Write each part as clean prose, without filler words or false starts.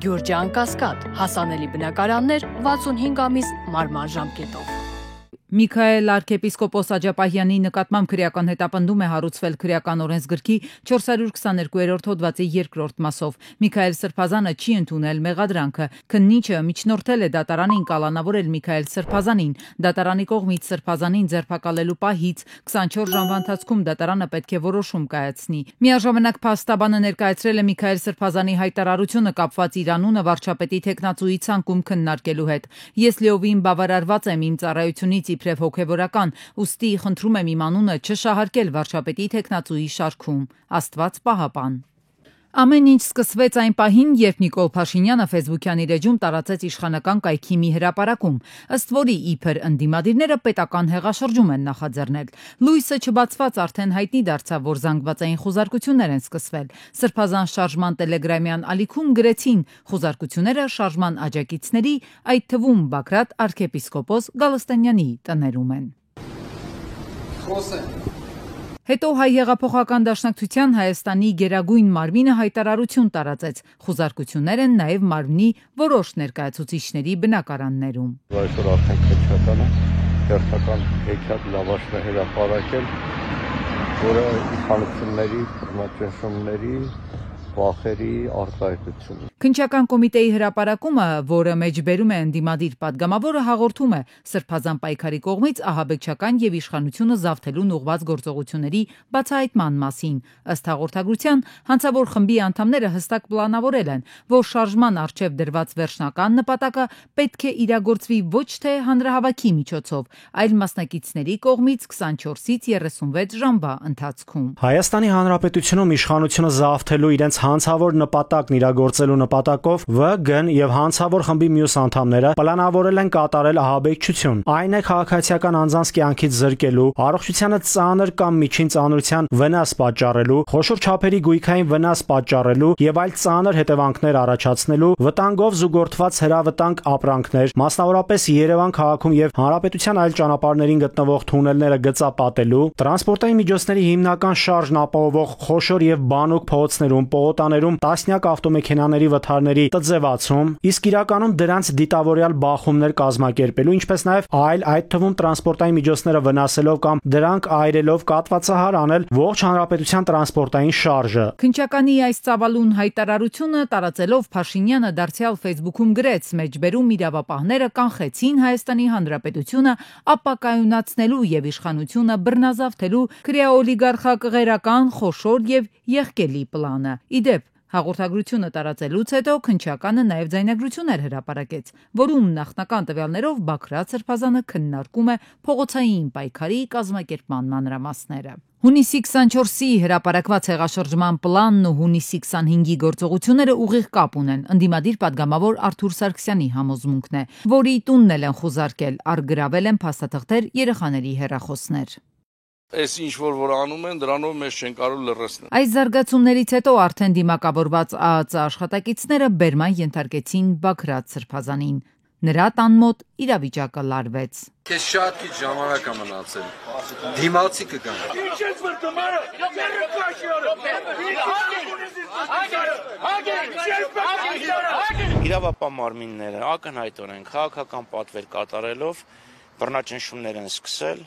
Գյուրջան Կասկադ, հասանելի բնակարաններ 65 ամիս մարման ժամկետով։ Միքայել arczepiskopos Աջապահյանի նկատմամբ քրեական հետապնդում է հարուցվել քրեական օրենսգրքի 422-րդ հոդվածի 2-րդ մասով։ Միքայել Սրբազանը չի ընդունել մեղադրանքը։ Քննիչը միջնորդել է դատարանին կալանավորել Միքայել Սրբազանին։ Դատարանի կողմից Սրբազանին ձերբակալելու պահից 24 ժամվա ընթացքում դատարանը պետք է որոշում կայացնի։ Միաժամանակ փաստաբանը ներկայացրել է Միքայել Սրբազանի հայտարարությունը կապված իր անունը վարչապետի թեկնածուի ցանկում քննարկելու հետ։ Ես լիովին բավարարված եմ իմ ծառայությունից իբրև հոգևորական, ուստի խնդրում եմ իմ անունը չշահարկել վարչապետի թեկնածուի շարքում։ Աստված պահապան։ Ամեն ինչ սկսվեց այն պահին, երբ Նիկոլ Փաշինյանը Facebook-յան իր էջում տարածեց իշխանական կայքի մի հրապարակում, ըստ որի իբր ընդդիմադիրները պետական հեղաշրջում են նախաձեռնել։ Լույսը չբացված արդեն հայտնի դարձավ, որ զանգվածային խուզարկություններ են սկսվել։ Սրբազան շարժման տելեգրամյան ալիքում գրեցին խուզարկությունները շարժման աջակիցների, այդ թվում Բագրատ arczepiskopos Գալստանյանի տներում են։ Հետո հայ հեղափոխական դաշնակցության Հայաստանի գերագույն մարմինը հայտարարություն տարածեց։ Խուզարկություններ են նաև մարմնի որոշ ներկայացուցիչների բնակարաններում։ Այսօր արդեն քչական է, հերթական հեքիաթ լավաշն է հրապարակել, որը իշխանությունների, բռնաճնշումների, վախերի արտահայտությունն է։ Քննչական կոմիտեի հրապարակումը, որը մեջբերում է ընդդիմադիր падգամավորը, հաղորդում է Սրբազան պայքարի կողմից ահաբեկչական եւ իշխանությունը զավթելուն ուղղված գործողությունների բացահայտման մասին։ Ըստ հաղորդագրության, հանցավոր խմբի անդամները հստակ պլանավորել են, որ շարժման առջև դրված վերջնական նպատակը պետք է իրագործվի ոչ թե հանրահավաքի միջոցով, այլ մասնակիցների կողմից 24-ից 36 ժամվա ընթացքում։ Հայաստանի Հանրապետությունում իշխանությունը զավթելու իրենց հանցավոր նպատակն իրագործելու նպատակով ՎԳ եւ հանցավոր խմբի մյուս անդամները պլանավորել են կատարել ահաբեկչություն։ Այն է քաղաքացիական անձանց կյանքից զրկելու, առողջությանը ծանր կամ միջին ծանրության վնաս պատճառելու, խոշոր չափերի գույքային վնաս պատճառելու եւ այլ ծանր հետևանքներ առաջացնելու, վտանգով զուգորդված հրավտանգ ապրանքներ, մասնավորապես Երևան քաղաքում եւ հանրապետության այլ ճանապարհներին գտնվող թունելները գծապատելու, տրանսպորտային միջոցների հիմնական շարժն ապահովող խոշոր եւ բանուկ փողոցներում, պողոտաներում տասնյակ ավտոմեքենաների վթարների տձևացում, իսկ իրականում դրանց դիտավորյալ բախումներ կազմակերպելու, ինչպես նաև այլ, այդ թվում տրանսպորտային միջոցները վնասելով կամ դրանք այրելով կատվածահար անել ողջ հանրապետության տրանսպորտային շարժը։ Քննչականի այս ծավալուն հայտարարությունը տարածելով Փաշինյանը դարձյալ Facebook-ում գրեց. մեջբերում իրավապահները կանխեցին Հայաստանի Հանրապետությունը ապակայունացնելու եւ իշխանությունը բռնազավթելու քրեաօլիգարխակղերական խոշոր եւ եղկելի պլանը։ Իդեպ հաղորդագրությունը տարածելուց հետո քննչականը նաև ձայնագրություններ հրապարակեց, որում նախնական տվյալներով Բագրատ Սրբազանը քննարկում է փողոցային պայքարի կազմակերպման մանրամասները։ Հունիսի 24-ի հրապարակված հեղաշրջման պլանն ու հունիսի 25-ի գործողությունները ուղիղ կապ ունեն։ Ընդդիմադիր падգամավոր Արթուր Սարգսյանի համոզմունքն է, որի տունն են խուզարկել, առգրավել են փաստաթղթեր, երեխաների հեռախոսներ։ Այս ինչ որ անում են, դրանով մեզ չեն կարող լրացնել։ Այս զարգացումներից հետո արդեն դիմակավորված ԱԱԾ աշխատակիցները բերման ենթարկեցին Բագրատ Սրբազանին։ Նրա տան մոտ իրավիճակը լարվեց։ Քեզ շատ քիչ ժամանակ է մնացել։ Դիմացի կգան։ Իրավապահ մարմինները ակնհայտորեն քաղաքական պատվեր կատարելով բռնաճնշումներ են սկսել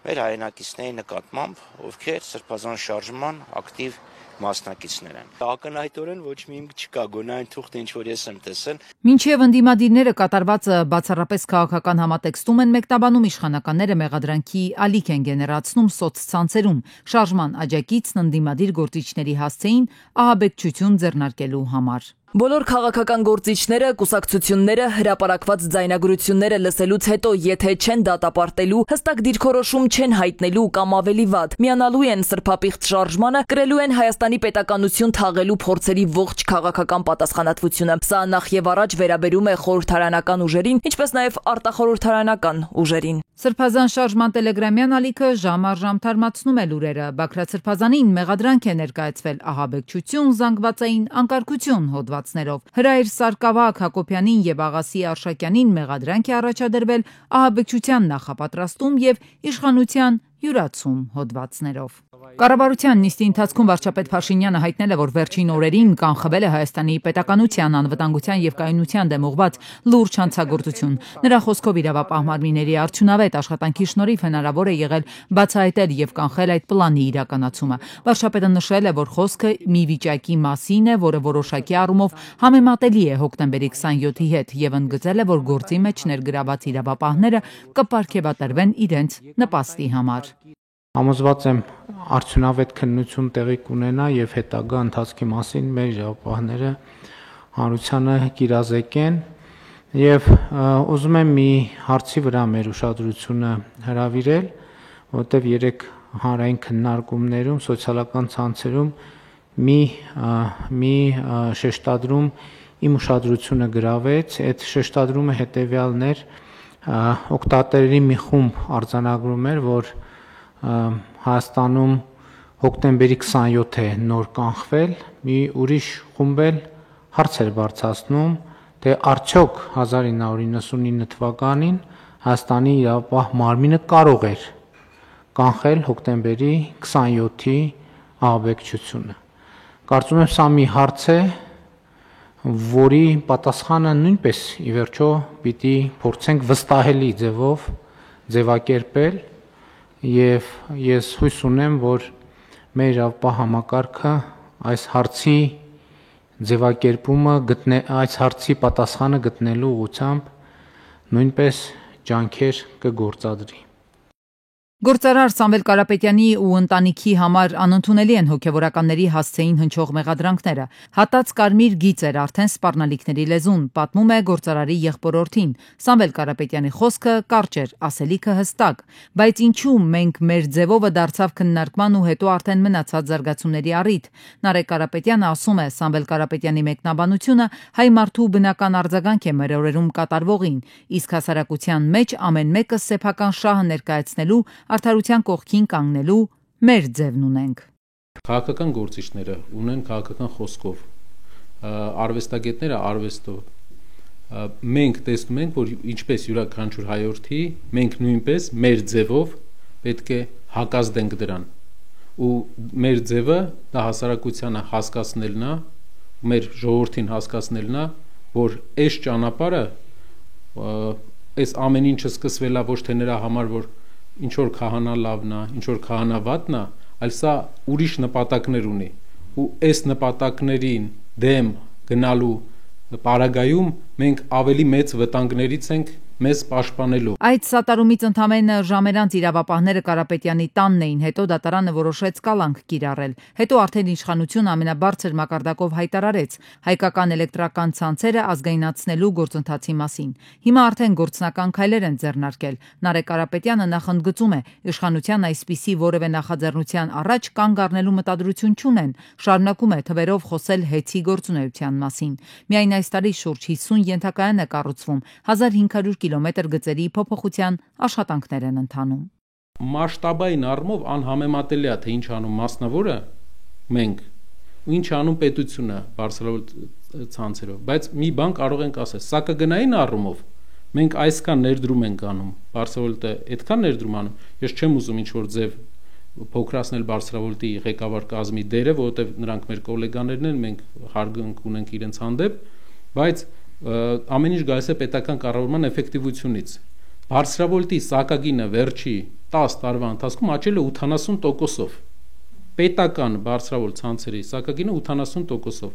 մեր հայրենակիցների նկատմամբ, ովքեր Սրբազան շարժման ակտիվ մասնակիցներ են։ Ակնհայտորեն ոչ մի հիմք չկա, գոնե այն թուղթը ինչ որ ես եմ տեսել։ Մինչև ընդդիմադիրները կատարվածը բացառապես քաղաքական համատեքստում են մեկնաբանում, իշխանականները մեղադրանքի ալիք են գեներացնում սոցցանցերում։ Շարժման աջակիցն ընդդիմադիր գործիչների հասցեին ահաբեկչություն ձեռնարկելու համար։ Բոլոր քաղաքական գործիչները, կուսակցությունները հրապարակված ձայնագրությունները լսելուց հետո, եթե չեն դատապարտելու, հստակ դիրքորոշում չեն հայտնելու կամ ավելի վատ, միանալու են սրբապիղծ շարժմանը, կրելու են Հայաստանի պետականություն թաղելու փորձերի ողջ քաղաքական պատասխանատվությունը։ Սա նախ եւ առաջ վերաբերում է խորհրդարանական ուժերին, ինչպես նաեւ արտախորհրդարանական ուժերին։ Սրբազան շարժման տելեգրամյան ալիքը ժամ առ ժամ թարմացնում է լուրերը։ Բագրատ Սրբազանին մեղադրանք է ներկայացվել ահաբեկչություն, զանգվածային անկարգություն հոդվածներով։ Հրայր Սարգսակ Հակոբյանին եւ Աղասի Արշակյանին մեղադրանք է առաջադրվել ահաբեկչության նախապատրաստում եւ իշխանության յուրացում հոդվածներով։ Կառավարության նիստի ընթացքում վարչապետ Փաշինյանը հայտնել է, որ վերջին օրերին կանխվել է Հայաստանի պետականության, անվտանգության եւ կայունության դեմ ուղղված լուրջ հանցագործություն։ Նրա խոսքով իրավապահ մարմինների արդյունավետ աշխատանքի շնորհիվ հնարավոր է եղել բացահայտել եւ կանխել այդ պլանի իրականացումը։ Վարչապետը նշել է, որ խոսքը մի վիճակի մասին է, որը որոշակի առումով համեմատելի է հոկտեմբերի 27-ի հետ եւ ընդգծել է, որ գործի մեջ ներգրաված իրավապահները կպարգեւատրվեն իրենց նպաստի համար։ Համոզված եմ արդյունավետ քննություն տեղի կունենա եւ հետագա ընթացքի մասին մեր իրավապահները հանրությանը կիրազեկեն եւ ուզում եմ մի հարցի վրա մեր ուշադրությունը հրավիրել, որտեղ երեք հանրային քննարկումներում սոցիալական ցանցերում մի շեշտադրում իմ ուշադրությունը գրավեց, այդ շեշտադրումը հետեւյալն էր, օգտատերերի մի խումբ արձանագրում էր, որ Հայաստանում հոկտեմբերի 27 է նոր կանխվել, մի ուրիշ խումբ էլ հարց էր բարձրացնում, թե արդյոք 1999 թվականին Հայաստանի իրավապահ մարմինը կարող էր կանխել հոկտեմբերի 27-ի ահաբեկչությունը։ Կարծում եմ սա մի հարց է, որի պատասխանը նույնպես ի վերջո պիտի փորձենք վստահելի ձևով ձևակերպել եւ ես հույս ունեմ, որ մեր իրավապահ համակարգը այս հարցի ձևակերպումը այս հարցի պատասխանը գտնելու ուղղությամբ նույնպես ջանքեր կգործադրի։ Գործարար Սամվել Կարապետյանի ու ընտանիքի համար անընդունելի են հոգևորականների հասցեին հնչող մեղադրանքները։ Հատած կարմիր գիծ էր արդեն սպառնալիքների լեզուն, պատմում է գործարարի եղբորորդին։ Սամվել Կարապետյանի խոսքը կարճ էր, ասելիքը հստակ, բայց ինչու մենք մեր ձևովը դարձավ քննարկման ու հետո արդեն մնացած զարգացումների առիթ։ Նարեկ Կարապետյանը ասում է, Սամվել Կարապետյանի մեկնաբանությունը հայ մարդու բնական արձագանք է մեր օրերում կատարվողին, իսկ հասարակության մեջ ամեն մեկը սեփական շահը ներկայացնելու արդարության կողքին կանգնելու մեր ձևն ունենք։ Քաղաքական գործիչները ունեն քաղաքական խոսքով, արվեստագետները արվեստով։ Մենք տեսնում ենք, որ ինչպես յուրաքանչյուր հայորդի, մենք նույնպես մեր ձևով պետք է հակազդենք դրան։ Ու մեր ձևը դա հասարակությանը հասկացնելն է, մեր ժողովրդին հասկացնելն է, որ այս ճանապարհը այս ամեն ինչը սկսվել է ոչ թե նրա համար, որ ինչ որ քահանա լավն է, ինչ որ քահանա վատն է, այլ սա ուրիշ նպատակներ ունի ու այս նպատակներին դեմ գնալու պարագայում մենք ավելի մեծ վտանգներից ենք մեզ պաշտպանելու։ Այդ սատարումից ընդամենը ժամեր անց իրավապահները Կարապետյանի տանն էին, հետո դատարանը որոշեց կալանք կիրառել։ Հետո արդեն իշխանությունը ամենաբարձր մակարդակով հայտարարեց հայկական էլեկտրական ցանցերը ազգայնացնելու գործընթացի մասին։ Հիմա արդեն գործնական քայլեր են ձեռնարկել։ Նարեկ Կարապետյանը նախընդգծում է, իշխանության այսպիսի որևէ նախաձեռնության առաջ կանգ առնելու մտադրություն չունեն, շարունակում է թվերով խոսել հեծի գործունեության մասին։ Միայն այս տարի շուրջ 50 ենթակայան է կառուցվում, 1500 կիլոմետր գծերի փոփոխության աշխատանքներ են ընթանում։ Մասշտաբային առումով անհամեմատելի է, թե ինչ անում մասնավորը մենք ու ինչ անում պետությունը բարձրավոր ցանցերով, բայց մի բան կարող ենք ասել, սա կգնային առումով մենք այսքան ներդրում ենք անում, բարձրավորը այդքան ներդրում անում, ես չեմ ուզում ինչ որ ձև փոքրացնել բարձրավորի ղեկավար կազմի դերը, որովհետև նրանք մեր գոլեգաներն են, մենք հարգանք ունենք իրենց հանդեպ, բայց ամեն ինչ գալիս է պետական կառավարման էֆեկտիվությունից։ Բարձրավորի սակագինը վերջի 10 տարվա ընթացքում աճել է 80%-ով։ Պետական բարձրավոր ցանցերի սակագինը 80%-ով։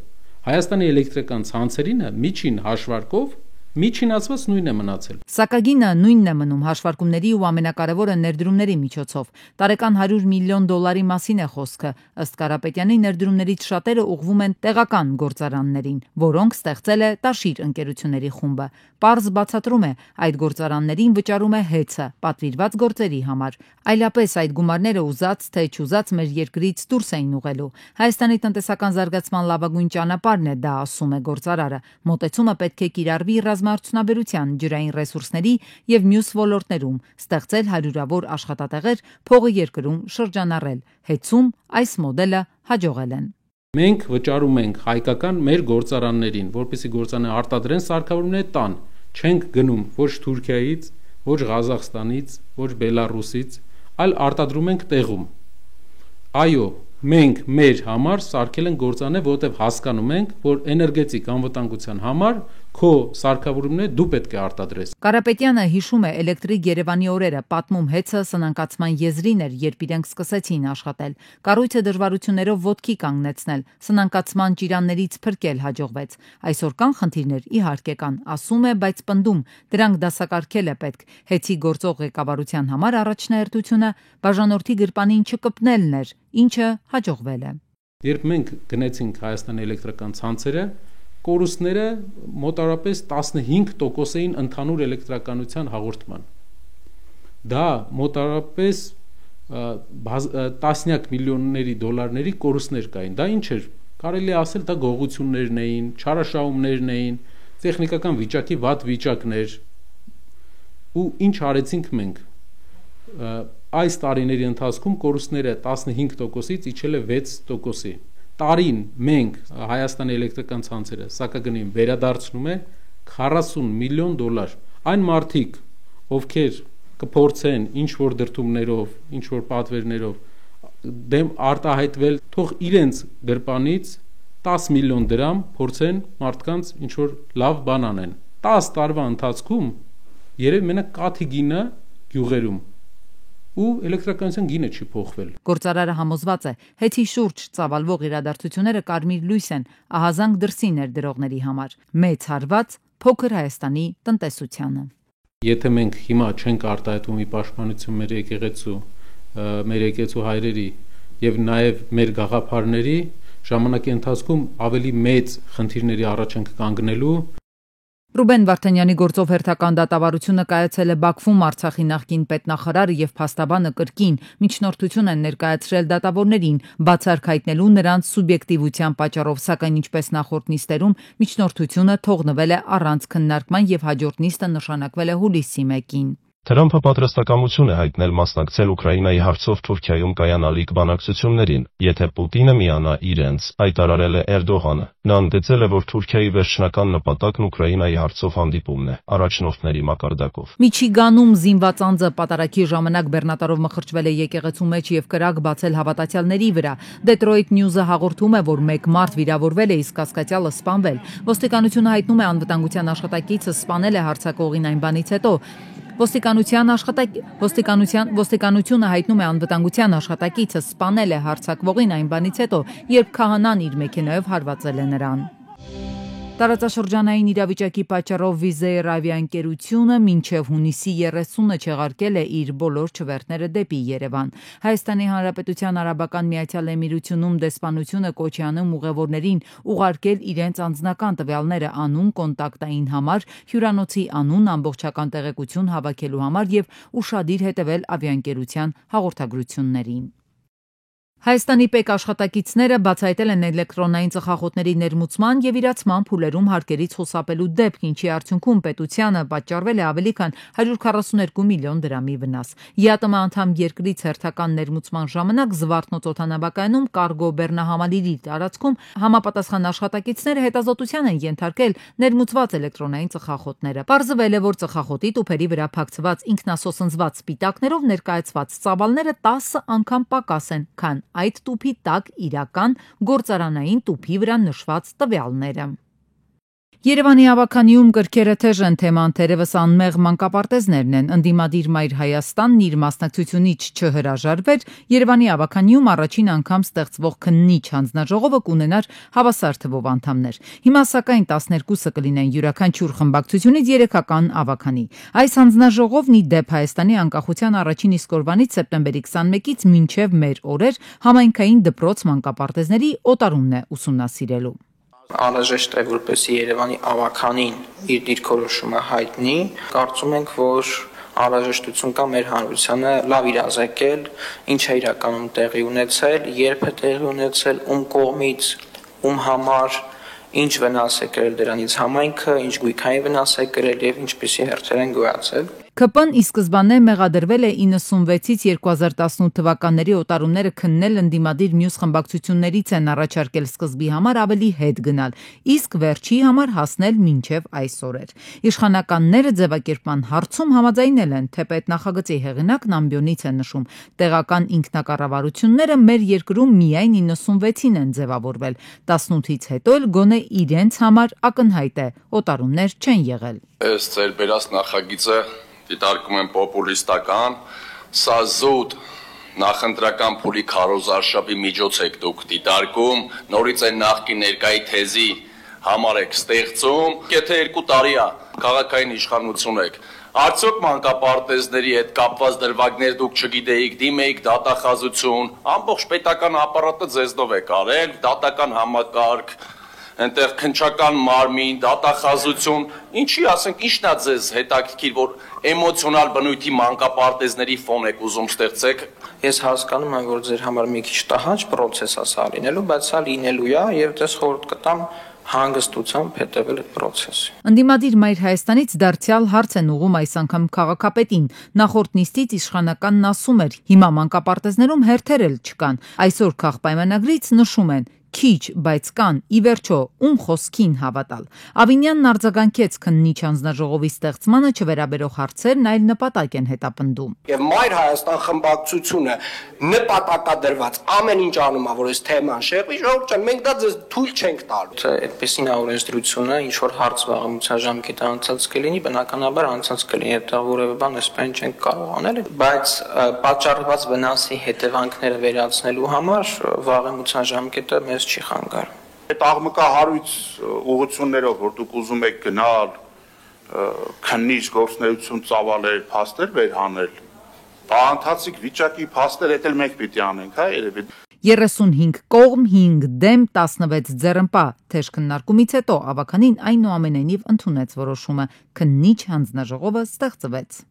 Հայաստանի էլեկտրական ցանցերինը միջին հաշվարկով միջինացված նույնն է մնացել։ Սակագինը նույնն է մնում հաշվարկումների ու ամենակարևորը ներդրումների միջոցով։ Տարեկան $100 միլիոն մասին է խոսքը։ Ըստ Կարապետյանի ներդրումներից շատերը ուղղվում են տեղական գործարաններին, որոնք ստեղծել է Տաշիր ընկերությունների խումբը։ Պարզ բացատրում է, այդ գործարաններին վճարում է հեծը պատվիրված գործերի համար։ Այլապես այդ գումարները ուզած թե չուզած մեր երկրից դուրս էին ուղղելու։ Հայաստանի տնտեսական զարգացման լավագույն ճանապարհն է դա, ասում է գործարարը։ Մոտեցումը պետք է կիրառվի ռազմաարդյունաբերության, ջրային ռեսուրսների եւ մյուս ոլորտներում, ստեղծել հարյուրավոր աշխատատեղեր, փողը երկրում շրջանառել։ Հեծում այս մոդելը հաջողել են։ Մենք վճարում ենք հայկական մեր գործարաններին, որպեսզի գործարանները արտադրեն սարքավորումները տան, չենք գնում ոչ Թուրքիայից, ոչ Ղազախստանից, ոչ Բելարուսից, այլ արտադրում ենք տեղում։ Այո, մենք մեր համար սարքել ենք գործաներ, որտեղ հասկանում ենք, որ էներգետիկ անվտանգության համար քո սարքավորումները դու պետք է արտադրես։ Կարապետյանը հիշում է էլեկտրիկ Երևանի օրերը, պատմում հեծը սնանկացման եզրին էր, երբ իրենք սկսեցին աշխատել։ Կառույցը դժվարություններով ոտքի կանգնեցնել, սնանկացման ճիրաններից փրկել հաջողվեց։ Այսօր կան խնդիրներ, իհարկե կան, ասում է, բայց պնդում, դրանք դասակարգել է պետք։ Հեծի գործող ղեկավարության համար առաջնահերթությունը բաժանորդի գրպանին չկպնելն էր, ինչը հաջողվել է։ Երբ մենք գնեցինք Հայաստանի էլեկտրական ցանցերը, կորուստները մոտավորապես 15% էին ընդհանուր էլեկտրականության հաղորդման։ Դա մոտավորապես տասնյակ միլիոնների դոլարների կորուստներ կային։ Դա ինչ էր, կարելի է ասել, դա գողություններն էին, չարաշահումներն էին, տեխնիկական վիճակի վատ վիճակներ։ Ու ինչ արեցինք մենք։ Այս տարիների ընթացքում կորուստները 15%-ից իջել է 6%-ի։ Տարին մենք Հայաստանի էլեկտրական ցանցերը սակագնին վերադարձնում է 40 միլիոն դոլար։ Այն մարդիկ, ովքեր կփորձեն ինչ-որ դրդումներով, ինչ-որ պատվերներով դեմ արտահայտվել, թող իրենց գրպանից 10 միլիոն դրամ փորձեն մարդկանց ինչ-որ լավ բան անեն։ 10 տարվա ընթացքում երևի մենակ կաթի գինը գյուղերում ու էլեկտրականության գինը չի փոխվել։ Գործարարը համոզված է, հեծի շուրջ ծավալվող իրադարձությունները կարմիր լույս են ահազանգ դրսի ներդրողների համար։ Մեծ հարված փոքր Հայաստանի տնտեսությանը։ Եթե մենք հիմա չենք արտահայտվում ի պաշտպանություն մեր եկեցու հայրերի եւ նաեւ մեր գաղափարների, ժամանակի ընթացքում ավելի մեծ խնդիրների առաջ ենք կանգնելու։ Ռուբեն Վարդանյանի գործով հերթական դատավարությունը կայացել է Բաքվում Արցախի նախկին պետնախարարը եւ փաստաբանը կրկին միջնորդություն են ներկայացրել դատավորներին, բացառք հայտնելու նրանց սուբյեկտիվության պատճառով, սակայն ինչպես նախորդ նիստերում միջնորդությունը թողնվել է առանց քննարկման եւ հաջորդ նիստը նշանակվել է հուլիսի 1-ին։ Թրամփը պատրաստակամություն է հայտնել մասնակցել Ուկրաինայի հարցով Թուրքիայում կայանալիք բանակցություններին, եթե Պուտինը միանա իրենց, հայտարարել է Էրդողանը։ Նա ընդգծել է, որ Թուրքիայի վերջնական նպատակն Ուկրաինայի հարցով հանդիպումն է, առաջնորդների մակարդակով։ Միչիգանում զինված անձը պատարագի ժամանակ բեռնատարով մխրճվել է եկեղեցու մեջ եւ կրակ բացել հավատացյալների վրա։ Detroit News-ը հաղորդում է, որ մեկ մարդ վիրավորվել է, իսկ կասկածյալը սպանվել։ Ոստիկանությունը հայտնում է, անվտանգության աշխատակիցը սպանել է հարձակողին այն բանից հետո։ Ոստիկանությունը հայտնում է անվտանգության աշխատակիցը սպանել է հարձակվողին այն բանից հետո, երբ քահանան իր մեքենայով հարվածել է նրան։ Տարածաշրջանային իրավիճակի պատճառով Wizz Air ավիաընկերությունը մինչև հունիսի 30-ը չեղարկել է իր բոլոր չվերթները դեպի Երևան։ Հայաստանի Հանրապետության Արաբական Միացյալ Էմիրությունում դեսպանությունը կոչ է անում ուղևորներին ուղարկել իրենց անձնական տվյալները անուն, կոնտակտային համար, հյուրանոցի անուն, ամբողջական տեղեկություն հավաքելու համար եւ ուշադիր հետևել ավիաընկերության հաղորդագրություններին։ Հայաստանի ՊԵԿ աշխատակիցները բացահայտել են էլեկտրոնային ծխախոտների ներմուծման եւ իրացման փուլերում հարկերից խուսափելու դեպք, ինչի արդյունքում պետությանը պատճառվել է ավելի քան 142 միլիոն դրամի վնաս։ ԵԱՏՄ անդամ երկրից հերթական ներմուծման ժամանակ Զվարթնոց օդանավակայանում կարգո բեռնահամալիրի տարածքում համապատասխան աշխատակիցները հետազոտության են ենթարկել ներմուծված էլեկտրոնային ծխախոտները։ Պարզվել է, որ ծխախոտի տուփերի վրա փակցված ինքնասոսնձված սպիտակներով ներկայացված ծավալները 10 անգամ պակաս են, քան այդ տուփի տակ իրական գործարանային տուփի վրա նշված տվյալները։ Երևանի ավականիում գրքերը թեժ են թեման, թերևս անմեղ մանկապարտեզներն են։ Ընդդիմադիր Մայր Հայաստանն իր մասնակցությունից չհրաժարվեր, Երևանի ավականիում առաջին անգամ ստեղծվող քննիչ հանձնաժողովը կունենար հավասար թվով անդամներ։ Հիմա սակայն 12-ը կլինեն յուրաքանչյուր խմբակցությունից 3-ական ավականի։ Այս հանձնաժողովն ի դեպ Հայաստանի անկախության առաջին իսկ օրվանից սեպտեմբերի 21-ից մինչև մեր օրեր համայնքային դպրոց մանկապարտեզների օտարումն է ուսումնասիրելու։ Անհրաժեշտ է, որպեսզի Երևանի ավականին իր դիրքորոշումը հայտնի, կարծում ենք, որ անհրաժեշտություն կա մեր հանրությանը լավ իրազեկել, ինչ է իրականում տեղի ունեցել, երբ է տեղի ունեցել, ում կողմից, ում համար, ինչ վնաս է կրել դրանից համայնքը, ինչ գույքային վնաս է կրել եւ ինչպիսի հերթեր են գոյացել։ ՔՊ-ն ի սկզբանե մեղադրվել է 96-ից 2018 թվականների օտարումները քննել ընդդիմադիր մյուս խմբակցություններից են առաջարկել սկզբի համար ավելի հետ գնալ, իսկ վերջի համար հասնել մինչև այսօր էր։ Իշխանականները ձևակերպման հարցում համաձայնել են, թե պետնախագծի հեղինակն ամբիոնից է նշում, տեղական ինքնակառավարությունները մեր երկրում միայն 96-ին են ձևավորվել, 18-ից հետո էլ գոնե իրենց համար ակնհայտ է, օտարումներ չեն եղել։ Ըստ ձեր բերած նախագիծը դիտարկում են պոպուլիստական, սա զուտ նախընտրական փուլի քարոզարշավի միջոց եք դուք դիտարկում, նորից այն նախկին ներկայի թեզի համար եք ստեղծում, եթե 2 տարի է քաղաքային իշխանություն եք, արդյոք մանկապարտեզների հետ կապված դրվագներ դուք չգիտեիք, դիմեիք դատախազություն, ամբողջ պետական ապարատը ձեզնով եք արել, դատական համակարգ, այնտեղ քննչական մարմին, դատախազություն, ինչի ասենք, ինչն է ձեզ հետաքրքիր, որ էմոցիոնալ բնույթի մանկապարտեզների ֆոն եք ուզում ստեղծեք։ Ես հասկանում եմ, որ ձեր համար մի քիչ տհաճ process է սա լինելու, բայց սա լինելու է եւ դες խորհուրդ կտամ հանգստությամբ հետևել այդ process-ին։ Ընդդիմադիր Մայր Հայաստանից դարձյալ հարց են ուղում այս անգամ քաղաքապետին։ Նախորդ նիստից իշխանականն ասում էր՝ հիմա մանկապարտեզներում հերթեր էլ չկան։ Այսօր քաղպայմանագրից նշում են՝ քիչ, բայց կան, ի վերջո, ում խոսքին հավատալ։ Ավինյանն արձագանքեց քննիչ հանձնաժողովի ստեղծմանը չվերաբերող հարցերն այլ նպատակ են հետապնդում։ Եվ Մայր Հայաստան խմբակցությունը նպատակադրված ամեն ինչ անում է, որ այս թեման շեղվի, ժողովուրդ ջան, մենք դա ձեզ թույլ չենք տալու։ Այդպեսին օրենսդրությունը ինչ որ հարց վաղամության ժամկետը անցած կլինի, բնականաբար անցած կլինի, դա որևէ բան էսպես չենք կարող անել, բայց պատճառված վնասի հետևանքները վերացնելու համար վաղամության ժամկետը մեզ չի խանգարում։ Այդ աղմկահարույց ուղղություններով, որ դուք ուզում եք գնալ, քննիչ գործունեություն ծավալել, փաստեր վերհանել, բանթացիկ վիճակի փաստեր էլ մենք պիտի անենք, հա, երևի։ 35 կողմ, 5 դեմ, 16 ձեռնպա թեժ քննարկումից հետո ավականին այնուամենայնիվ ընդունեց որոշումը, քննիչ հանձնաժողովը ստեղծվեց։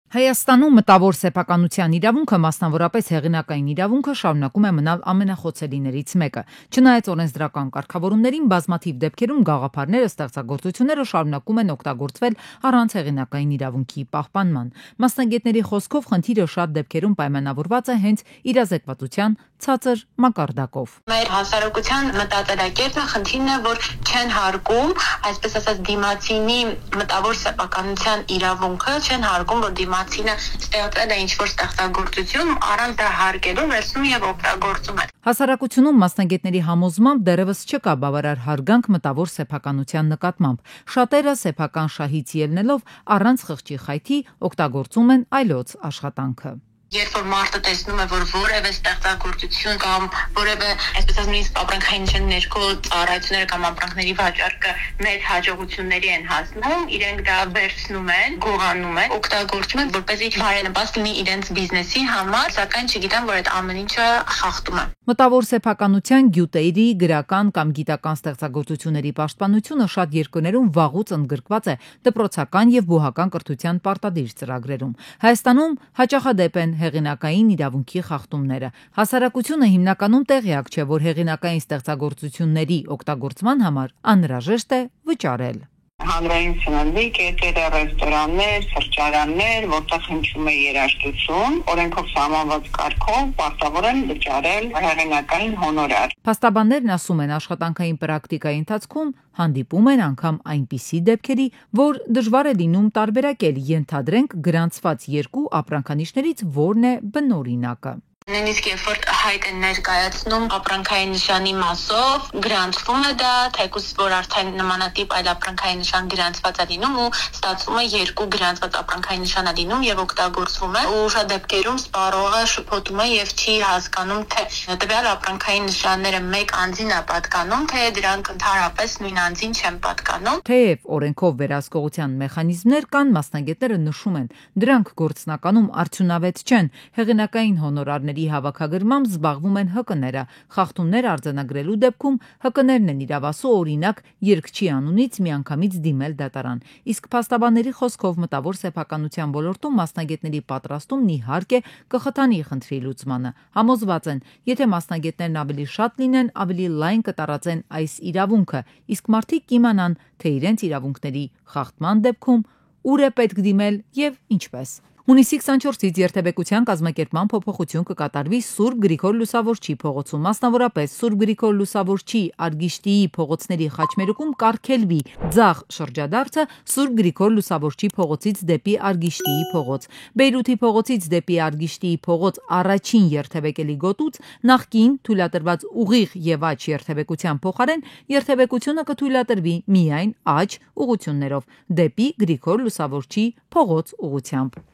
Հայաստանում մտավոր սեփականության իրավունքը, մասնավորապես հեղինակային իրավունքը, շարունակում է մնալ ամենախոցելիներից մեկը։ Չնայած օրենսդրական կարգավորումներին, բազմաթիվ դեպքերում գաղափարները, ստեղծագործությունները շարունակում են օգտագործվել առանց հեղինակային իրավունքի պահպանման։ Մասնագետների խոսքով խնդիրը շատ դեպքերում պայմանավորված է հենց իրազեկվածության ցածր մակարդակով։ Մեր հասարակության մտածելակերպը խնդիրն է, որ չեն հարգում, այսպես ասած, դիմացինի մտավոր սեփականության իրավունքը, չեն հարգում, որ դիմացինը ստեղծել է ինչ-որ ստեղծագործություն, առանց դա հարգելու վերցնում եւ օգտագործում է։ Հասարակությունում մասնագետների համոզմամբ դեռևս չկա բավարար հարգանք մտավոր սեփականության նկատմամբ։ Շատերը սեփական շահից ելնելով առանց խղճի խայթի օգտագործում են այլոց աշխատանքը։ Երբ որ մարդը տեսնում է, որ որևէ ստեղծագործություն կամ որևէ, այսպես ասած, նույնիսկ ապրանքային նշան ներքո ծառայությունները կամ ապրանքների վաճառքը մեծ հաջողությունների են հասնում, իրենք դա վերցնում են, գողանում են, օգտագործում են, որպեսզի բարենպաստ լինի իրենց բիզնեսի համար, սակայն չգիտեն, որ այդ ամեն ինչը խախտում է։ Մտավոր սեփականության, գյուտերի, գրական կամ գիտական ստեղծագործությունների պաշտպանությունը շատ երկրներում վաղուց ընդգրկված է դպրոցական եւ բուհական կրթության պարտադիր ծրագրերում։ Հայաստանում հաճախադեպ են հեղինակային իրավունքի խախտումները։ Հասարակությունը հիմնականում տեղյակ չէ, որ հեղինակային ստեղծագործությունների օգտագործման համար անհրաժեշտ է վճարել։ Հանրային սննդի կետերը, ռեստորաններ, սրճարաններ, որտեղ հնչում է երաժշտություն, օրենքով սահմանված կարգով պարտավոր են վճարել հեղինակային հոնորար։ Փաստաբաններն ասում են, աշխատանքային պրակտիկայի ընթացքում հանդիպում են անգամ այնպիսի դեպքերի, որ դժվար է լինում տարբերակել, ենթադրենք գրանցված երկու ապրանքանիշներից որն է բնօրինակը։ Նույնիսկ երբ որ հայտ են ներկայացնում ապրանքային նշանի մասով, գրանցվում է դա, թեկուզ որ արդեն նմանատիպ այլ ապրանքային նշան գրանցված է լինում ու ստացվում է երկու գրանցված ապրանքային նշան է լինում եւ օգտագործվում է, ու շատ դեպքերում սպառողը շփոթում է եւ չի հասկանում, թե տվյալ ապրանքային նշանները մեկ անձին է պատկանում, թե դրանք ընդհանրապես նույն անձին չեն պատկանում։ Թեև օրենքով վերահսկողության մեխանիզմներ կան, մասնագետները նշում են, դրանք գործնականում արդյունավետ չեն, հեղինակային հոնորարների հավաքագրմամբ զբաղվում են ՀԿ-ները, խախտումներ արձանագրելու դեպքում ՀԿ-ներն են իրավասու, օրինակ երկչի անունից միանգամից դիմել դատարան։ Իսկ փաստաբանների խոսքով մտավոր սեփականության ոլորտում մասնագետների պատրաստումն իհարկե կխթանի խնդրի լուծմանը։ Համոզված են, եթե մասնագետներն ավելի շատ լինեն, ավելի լայն կտարածեն այս իրավունքը, իսկ մարդիկ կիմանան, թե իրենց իրավունքների խախտման դեպքում ուր է պետք դիմել եւ ինչպես։ Հունիսի 24-ից երթևեկության կազմակերպման փոփոխություն կկատարվի Սուրբ Գրիգոր Լուսավորչի փողոցում, մասնավորապես Սուրբ Գրիգոր Լուսավորչի Արգիշտիի փողոցների խաչմերուկում կարգելվի ձախ շրջադարձը Սուրբ Գրիգոր Լուսավորչի փողոցից դեպի Արգիշտիի փողոց։ Բեյրութի փողոցից դեպի Արգիշտիի փողոց առաջին երթևեկելի գոտուց նախկին թույլատրված ուղիղ եւ աջ երթևեկության փոխարեն երթևեկությունը կթույլատրվի միայն աջ ուղություններով դեպի Գրիգոր Լուսավորչի փողոց ուղությամբ։